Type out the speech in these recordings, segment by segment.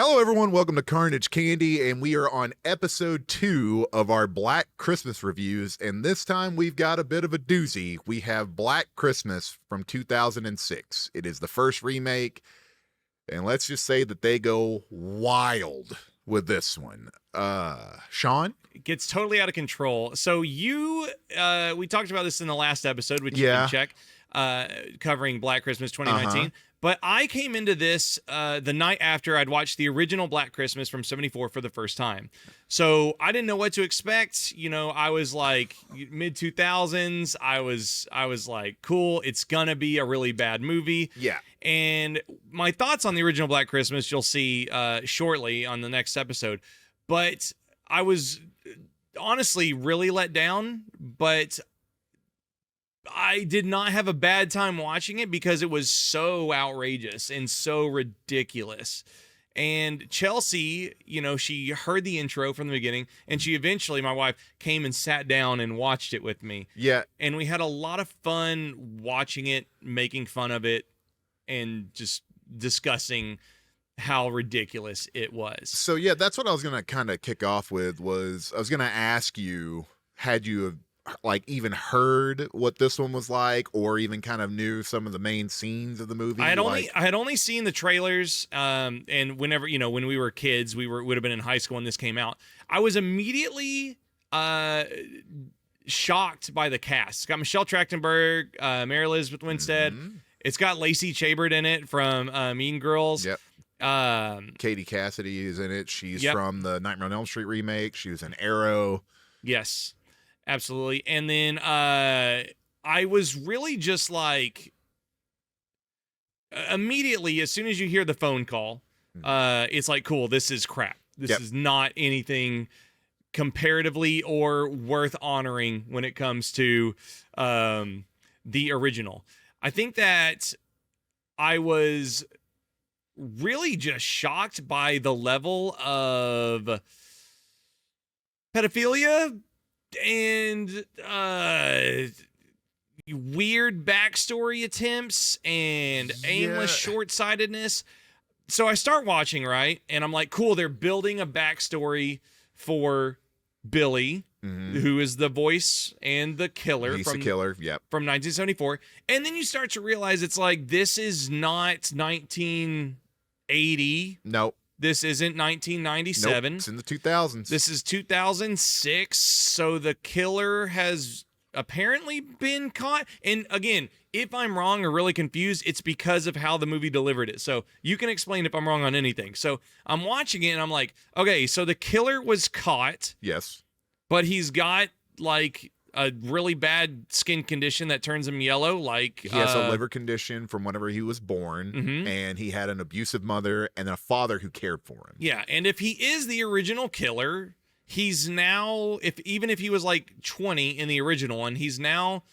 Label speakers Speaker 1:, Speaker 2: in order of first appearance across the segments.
Speaker 1: Hello, everyone. Welcome to Carnage Candy, and we are on episode 2 of our Black Christmas reviews. And this time we've got a bit of a doozy. We have Black Christmas from 2006. It is the first remake, and let's just say that they go wild with this one. Shaun?
Speaker 2: It gets totally out of control. So we talked about this in the last episode, which you
Speaker 1: Yeah.
Speaker 2: can check, covering Black Christmas 2019. But I came into this the night after I'd watched the original Black Christmas from 74 for the first time. So I didn't know what to expect. You know, I was like mid 2000s. I was like, cool, it's gonna be a really bad movie.
Speaker 1: Yeah.
Speaker 2: And my thoughts on the original Black Christmas, you'll see shortly on the next episode. But I was honestly really let down, but I did not have a bad time watching it because it was so outrageous and so ridiculous. And Chelsea, you know, she heard the intro from the beginning, and she eventually, my wife, came and sat down and watched it with me.
Speaker 1: Yeah.
Speaker 2: And we had a lot of fun watching it, making fun of it, and just discussing how ridiculous it was.
Speaker 1: So, yeah, that's what I was going to kind of kick off with was I was going to ask you, had you like even heard what this one was like, or even kind of knew some of the main scenes of the movie?
Speaker 2: I had only seen the trailers, and whenever, you know, when we were kids, would have been in high school when this came out. I was immediately shocked by the cast. It's got Michelle Trachtenberg, Mary Elizabeth Winstead.
Speaker 1: Mm-hmm.
Speaker 2: It's got Lacey Chabert in it from Mean Girls.
Speaker 1: Yep. Katie Cassidy is in it. She's from the Nightmare on Elm Street remake. She was in Arrow.
Speaker 2: Yes, absolutely. And then I was really just like, immediately, as soon as you hear the phone call, it's like, cool, this is crap. This is not anything comparatively or worth honoring when it comes to the original. I think that I was really just shocked by the level of pedophilia and weird backstory attempts and aimless short-sightedness. So I start watching, right? And I'm like, cool, they're building a backstory for Billy, who is the voice and the killer.
Speaker 1: He's the killer,
Speaker 2: from 1974. And then you start to realize it's like, this is not 1980.
Speaker 1: Nope.
Speaker 2: This isn't 1997.
Speaker 1: Nope. It's in the 2000s.
Speaker 2: This is 2006. So the killer has apparently been caught. And again, if I'm wrong or really confused, it's because of how the movie delivered it. So you can explain if I'm wrong on anything. So I'm watching it and I'm like, okay, so the killer was caught.
Speaker 1: Yes.
Speaker 2: But he's got like a really bad skin condition that turns him yellow. Like
Speaker 1: he has a liver condition from whenever he was born, and he had an abusive mother and a father who cared for him.
Speaker 2: Yeah, and if he is the original killer, he's now, even if he was like 20 in the original one, he's now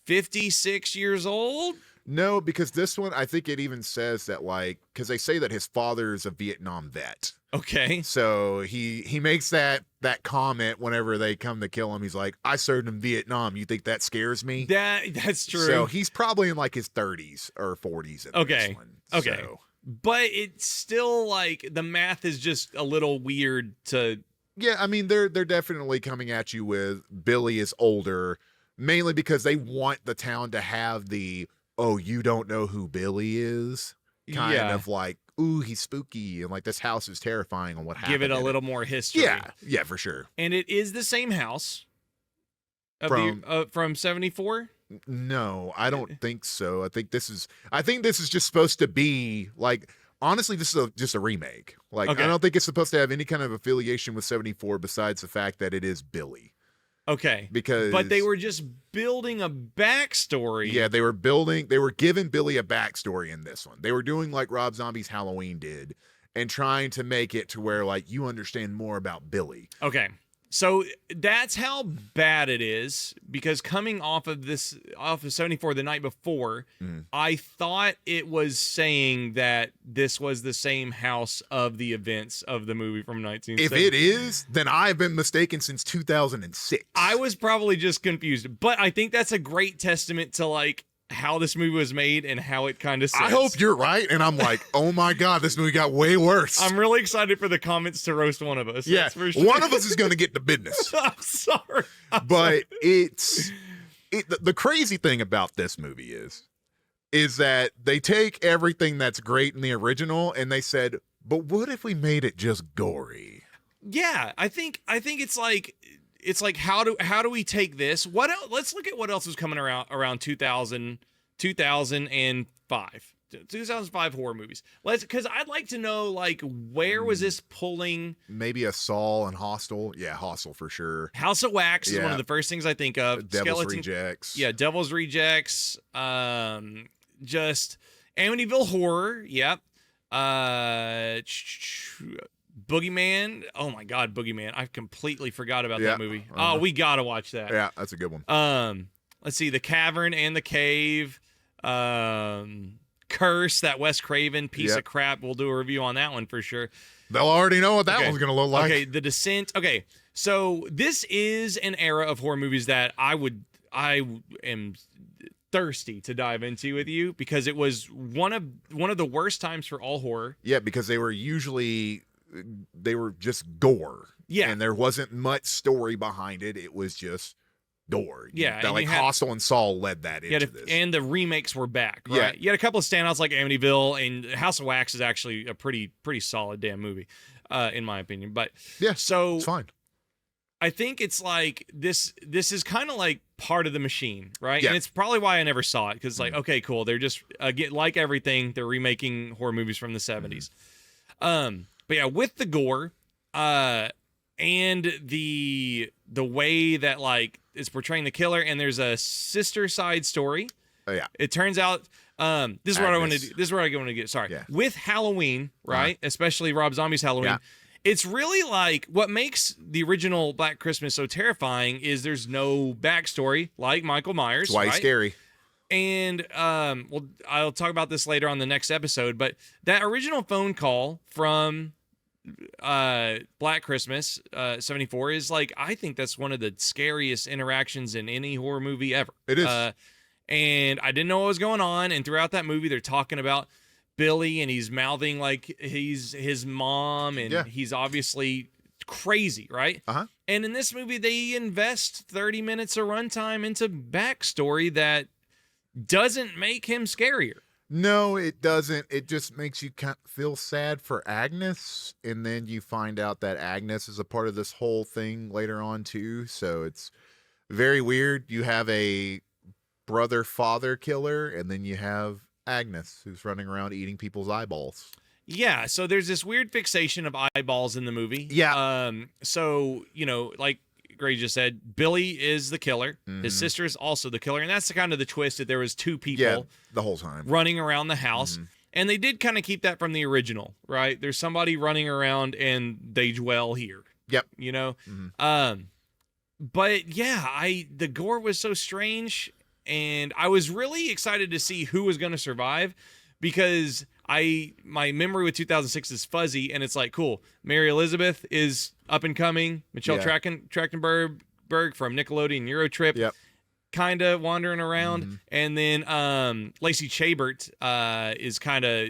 Speaker 2: 56 years old.
Speaker 1: No, because this one, I think it even says that, like, because they say that his father is a Vietnam vet.
Speaker 2: Okay.
Speaker 1: So he makes that comment whenever they come to kill him. He's like, I served in Vietnam. You think that scares me?
Speaker 2: That's true.
Speaker 1: So he's probably in like his 30s or 40s in this one.
Speaker 2: Okay.
Speaker 1: So.
Speaker 2: But it's still like the math is just a little weird to.
Speaker 1: Yeah, I mean, they're definitely coming at you with Billy is older, mainly because they want the town to have the, oh, you don't know who Billy is kind of like, ooh, he's spooky, and like this house is terrifying and what happened.
Speaker 2: Give it a little more history.
Speaker 1: Yeah, for sure.
Speaker 2: And it is the same house from 74?
Speaker 1: No, I don't think so. I think this is just supposed to be like, honestly, this is just a remake. Like, I don't think it's supposed to have any kind of affiliation with 74 besides the fact that it is Billy.
Speaker 2: Okay.
Speaker 1: But
Speaker 2: they were just building a backstory.
Speaker 1: Yeah, they were giving Billy a backstory in this one. They were doing like Rob Zombie's Halloween did and trying to make it to where like you understand more about Billy.
Speaker 2: Okay. So that's how bad it is, because coming off of 74 the night before, I thought it was saying that this was the same house of the events of the movie from 1970.
Speaker 1: If it is, then I've been mistaken since 2006.
Speaker 2: I was probably just confused, but I think that's a great testament to like how this movie was made and how it kind of sits.
Speaker 1: I hope you're right. And I'm like, oh my God, this movie got way worse.
Speaker 2: I'm really excited for the comments to roast one of us.
Speaker 1: Yeah,
Speaker 2: That's for sure.
Speaker 1: one of us is going to get the business.
Speaker 2: I'm sorry.
Speaker 1: But the crazy thing about this movie is that they take everything that's great in the original and they said, but what if we made it just gory?
Speaker 2: Yeah, I think it's like how do we take this? What else? Let's look at what else was coming around 2005 horror movies. Because I'd like to know, like, where was this pulling?
Speaker 1: Maybe a Saw and Hostel. Yeah, Hostel for sure.
Speaker 2: House of Wax is one of the first things I think of.
Speaker 1: Devil's Rejects.
Speaker 2: Yeah, Devil's Rejects. Just Amityville Horror. Yep. Boogeyman. Oh my God, Boogeyman. I completely forgot about that movie. Oh, we gotta watch that.
Speaker 1: Yeah, that's a good one.
Speaker 2: Let's see, The Cavern and the Cave. Curse, that Wes Craven piece of crap. We'll do a review on that one for sure.
Speaker 1: They'll already know what that one's gonna look like.
Speaker 2: Okay, The Descent. Okay, so this is an era of horror movies that I am thirsty to dive into with you, because it was one of the worst times for all horror.
Speaker 1: Yeah, because they were just gore.
Speaker 2: Yeah.
Speaker 1: And there wasn't much story behind it. It was just gore.
Speaker 2: Yeah.
Speaker 1: That, like, Hostel and Saw led that into this.
Speaker 2: And the remakes were back, right?
Speaker 1: Yeah.
Speaker 2: You had a couple of standouts like Amityville, and House of Wax is actually a pretty solid damn movie, in my opinion. But
Speaker 1: yeah,
Speaker 2: so
Speaker 1: it's fine.
Speaker 2: I think it's like this is kind of like part of the machine, right?
Speaker 1: Yeah.
Speaker 2: And it's probably why I never saw it, because like, okay, cool. They're just like everything, they're remaking horror movies from the 70s. But yeah, with the gore, and the way that, like, it's portraying the killer, and there's a sister side story.
Speaker 1: Oh yeah.
Speaker 2: It turns out, this is what I want to do. This is where I want to get. Sorry.
Speaker 1: Yeah.
Speaker 2: With Halloween, right? Especially Rob Zombie's Halloween.
Speaker 1: Yeah.
Speaker 2: It's really like what makes the original Black Christmas so terrifying is there's no backstory like Michael Myers.
Speaker 1: That's why he's scary.
Speaker 2: And well, I'll talk about this later on the next episode, but that original phone call from Black Christmas 74 is like, I think that's one of the scariest interactions in any horror movie ever.
Speaker 1: It is.
Speaker 2: And I didn't know what was going on, and throughout that movie they're talking about Billy, and he's mouthing like he's his mom, and he's obviously crazy, right? And in this movie they invest 30 minutes of runtime into backstory that doesn't make him scarier.
Speaker 1: No, it doesn't. It just makes you feel sad for Agnes, and then you find out that Agnes is a part of this whole thing later on too. So it's very weird. You have a brother-father killer, and then you have Agnes, who's running around eating people's eyeballs. Yeah,
Speaker 2: so there's this weird fixation of eyeballs in the movie.
Speaker 1: Yeah.
Speaker 2: So, you know, like Gray just said, Billy is the killer. His sister is also the killer, and that's kind of the twist, that there was two people
Speaker 1: the whole time
Speaker 2: running around the house. And they did kind of keep that from the original, right? There's somebody running around and they dwell here.
Speaker 1: Yep.
Speaker 2: You know? But yeah, the gore was so strange, and I was really excited to see who was going to survive, because my memory with 2006 is fuzzy, and it's like, cool, Mary Elizabeth is up and coming, Michelle Trachtenberg from Nickelodeon Eurotrip, kind of wandering around, and then Lacey Chabert is kind of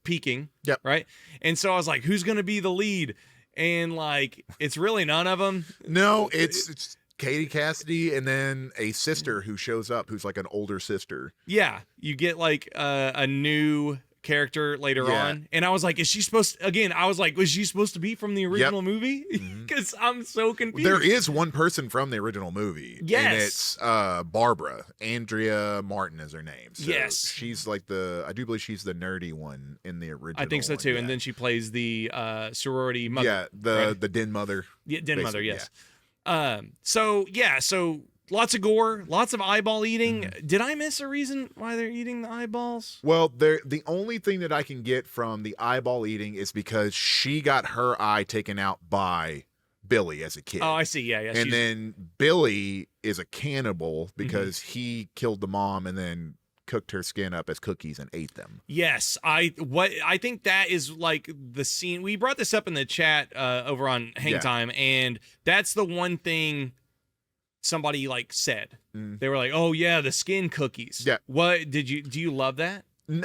Speaker 2: peaking, right? And so I was like, who's going to be the lead? And like, it's really none of them.
Speaker 1: No, it's Katie Cassidy, and then a sister who shows up, who's like an older sister.
Speaker 2: Yeah, you get like a new character later on, and I was like, is she supposed to, again, I was like, was she supposed to be from the original movie? Because I'm so confused.
Speaker 1: There is one person from the original movie.
Speaker 2: Yes.
Speaker 1: And it's Barbara. Andrea Martin is her name. So
Speaker 2: yes.
Speaker 1: She's like I do believe she's the nerdy one in the original.
Speaker 2: I think so too.
Speaker 1: Yeah.
Speaker 2: And then she plays the sorority mother.
Speaker 1: Yeah, the den mother.
Speaker 2: Yeah, den mother, yes. So lots of gore, lots of eyeball eating. Did I miss a reason why they're eating the eyeballs?
Speaker 1: Well, the only thing that I can get from the eyeball eating is because she got her eye taken out by Billy as a kid.
Speaker 2: Oh, I see. Yeah.
Speaker 1: And then Billy is a cannibal because he killed the mom and then cooked her skin up as cookies and ate them.
Speaker 2: Yes, I think that is like the scene. We brought this up in the chat over on Hang Time, and that's the one thing somebody like said.
Speaker 1: Mm.
Speaker 2: They were like, "Oh yeah, the skin cookies."
Speaker 1: Yeah.
Speaker 2: What do you love that?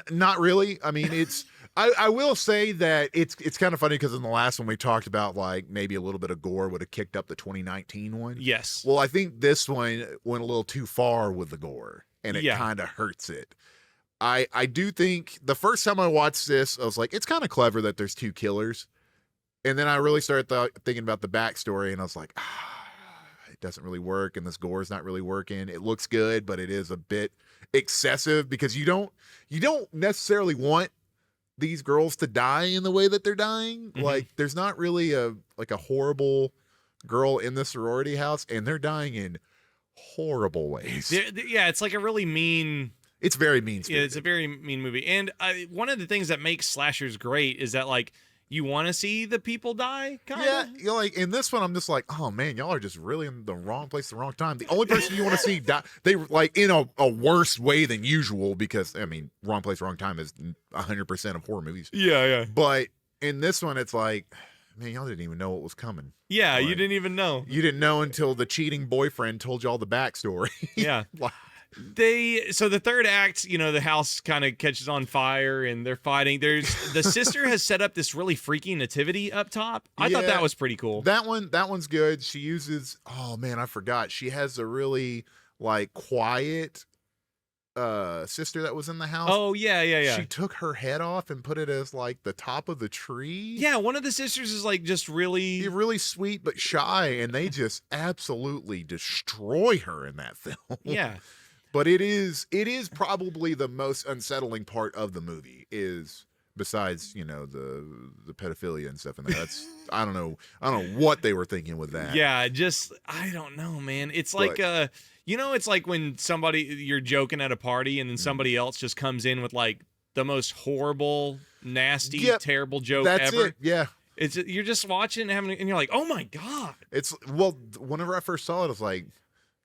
Speaker 1: Not really. I mean, it's. I will say that it's kind of funny because in the last one we talked about like maybe a little bit of gore would have kicked up the 2019 one.
Speaker 2: Yes.
Speaker 1: Well, I think this one went a little too far with the gore, and it
Speaker 2: Yeah.
Speaker 1: kind of hurts it. I do think the first time I watched this, I was like, it's kind of clever that there's two killers, and then I really started thinking about the backstory, and I was like, it doesn't really work, and this gore is not really working. It looks good, but it is a bit excessive because you don't necessarily want these girls to die in the way that they're dying.
Speaker 2: Mm-hmm.
Speaker 1: Like there's not really a horrible girl in the sorority house, and they're dying in horrible ways.
Speaker 2: Yeah, it's like a really mean.
Speaker 1: It's very mean.
Speaker 2: Yeah, it's a very mean movie. And one of the things that makes slashers great is that like you want to see the people die. Kinda.
Speaker 1: Yeah, you know, like in this one, I'm just like, oh man, y'all are just really in the wrong place, the wrong time. The only person you want to see die, they like in a worse way than usual because I mean, wrong place, wrong time is 100% of horror movies.
Speaker 2: Yeah, yeah.
Speaker 1: But in this one, it's like, man, y'all didn't even know what was coming.
Speaker 2: Yeah,
Speaker 1: Like,
Speaker 2: you didn't even know.
Speaker 1: You didn't know until the cheating boyfriend told y'all the backstory.
Speaker 2: Yeah.
Speaker 1: Like,
Speaker 2: So the third act, you know, the house kind of catches on fire and they're fighting. There's the sister has set up this really freaky nativity up top. I thought
Speaker 1: Yeah.
Speaker 2: that was pretty cool.
Speaker 1: that one's good. She uses, oh man, I forgot. She has a really like quiet sister that was in the house.
Speaker 2: Oh yeah.
Speaker 1: She took her head off and put it as like the top of the tree.
Speaker 2: Yeah, one of the sisters is like just really.
Speaker 1: Really sweet but shy, and they just absolutely destroy her in that film.
Speaker 2: Yeah.
Speaker 1: But it is probably the most unsettling part of the movie is besides, you know, the pedophilia and stuff in there. That's I don't know what they were thinking with that.
Speaker 2: Yeah, just I don't know, man. It's like you know, it's like when you're joking at a party and then somebody else just comes in with like the most horrible, nasty, terrible joke
Speaker 1: That's
Speaker 2: ever.
Speaker 1: it. Yeah.
Speaker 2: It's you're just watching and you're like, "Oh my god."
Speaker 1: It's well, whenever I first saw it, I was like,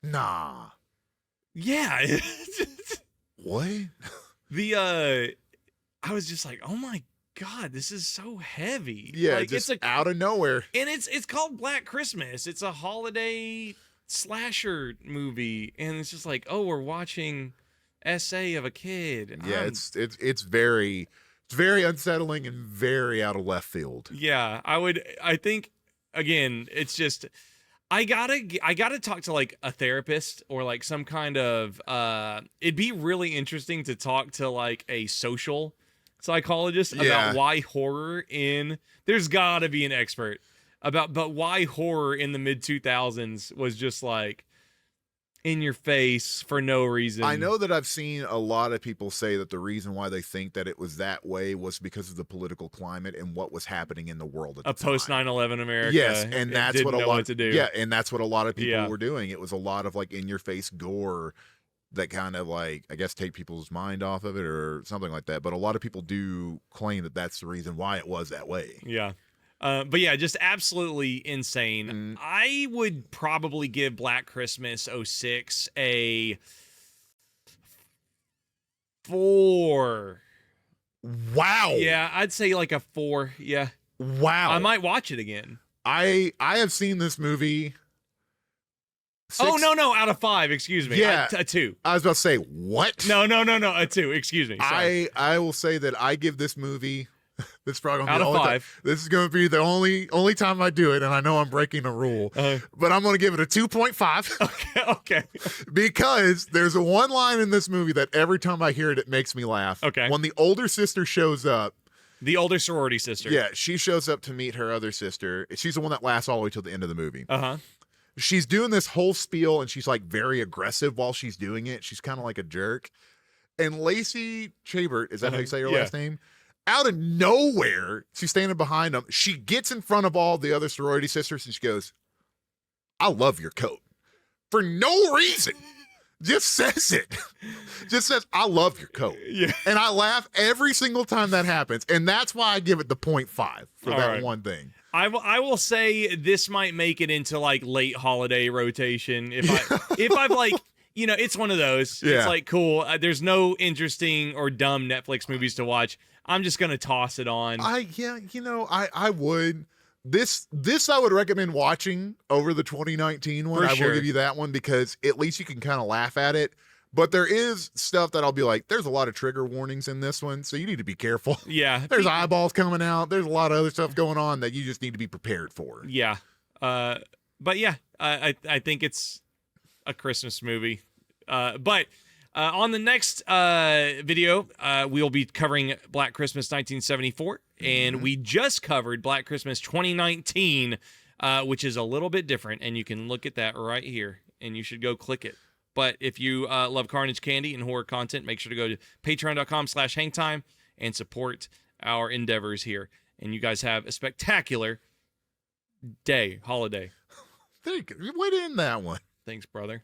Speaker 1: nah.
Speaker 2: Yeah.
Speaker 1: What?
Speaker 2: I was just like, "Oh my god, this is so heavy."
Speaker 1: Yeah,
Speaker 2: like,
Speaker 1: just out of nowhere.
Speaker 2: And it's called Black Christmas. It's a holiday slasher movie, and it's just like, oh, we're watching essay of a kid. And
Speaker 1: Yeah, it's very unsettling and very out of left field.
Speaker 2: Yeah, I think again, it's just I gotta talk to like a therapist or like some kind of it'd be really interesting to talk to like a social psychologist about why horror there's gotta be an expert but why horror in the mid 2000s was just like in your face for no reason.
Speaker 1: I know that I've seen a lot of people say that the reason why they think that it was that way was because of the political climate and what was happening in the world at the time.
Speaker 2: Post 9/11 America.
Speaker 1: Yes, and that's what a lot
Speaker 2: to do.
Speaker 1: Yeah, and that's what a lot of people were doing. It was a lot of like in your face gore that kind of like I guess take people's mind off of it or something like that. But a lot of people do claim that that's the reason why it was that way.
Speaker 2: Yeah. But yeah, just absolutely insane. I would probably give Black Christmas 06 a 4.
Speaker 1: Wow.
Speaker 2: Yeah, I'd say like a 4. Yeah.
Speaker 1: Wow.
Speaker 2: I might watch it again.
Speaker 1: I have seen this movie.
Speaker 2: Oh, no, out of 5, excuse me.
Speaker 1: Yeah.
Speaker 2: A 2.
Speaker 1: I was about to say, what?
Speaker 2: No, a 2, excuse me. Sorry.
Speaker 1: I will say that I give this movie this is probably gonna be
Speaker 2: out
Speaker 1: the
Speaker 2: of
Speaker 1: only
Speaker 2: 5.
Speaker 1: time. This is going to be the only time I do it, and I know I'm breaking a rule, but I'm going to give it a 2.5.
Speaker 2: Okay.
Speaker 1: Because there's a one line in this movie that every time I hear it, it makes me laugh.
Speaker 2: Okay.
Speaker 1: When the older sister shows up.
Speaker 2: The older sorority sister.
Speaker 1: Yeah, she shows up to meet her other sister. She's the one that lasts all the way till the end of the movie.
Speaker 2: Uh-huh.
Speaker 1: She's doing this whole spiel, and she's like very aggressive while she's doing it. She's kind of like a jerk. And Lacey Chabert, is that how you say her last name? Out of nowhere, she's standing behind them. She gets in front of all the other sorority sisters and she goes, "I love your coat." For no reason. Just says it. Just says, "I love your coat."
Speaker 2: Yeah.
Speaker 1: And I laugh every single time that happens. And that's why I give it the 0.5 for
Speaker 2: all
Speaker 1: that
Speaker 2: right.
Speaker 1: one thing.
Speaker 2: I will say this might make it into like late holiday rotation. If I've like, you know, it's one of those.
Speaker 1: Yeah.
Speaker 2: It's like, cool. There's no interesting or dumb Netflix movies to watch. I'm just going to toss it on.
Speaker 1: I would, This I would recommend watching over the 2019 one.
Speaker 2: For
Speaker 1: I
Speaker 2: sure.
Speaker 1: will give you that one because at least you can kind of laugh at it. But there is stuff that I'll be like, there's a lot of trigger warnings in this one, so you need to be careful.
Speaker 2: Yeah.
Speaker 1: There's eyeballs coming out. There's a lot of other stuff going on that you just need to be prepared for.
Speaker 2: Yeah. But yeah, I think it's a Christmas movie. But on the next video, we'll be covering Black Christmas 1974, and we just covered Black Christmas 2019, which is a little bit different, and you can look at that right here, and you should go click it. But if you love Carnage candy and horror content, make sure to go to patreon.com/hangtime and support our endeavors here. And you guys have a spectacular holiday.
Speaker 1: Way to end that one.
Speaker 2: Thanks, brother.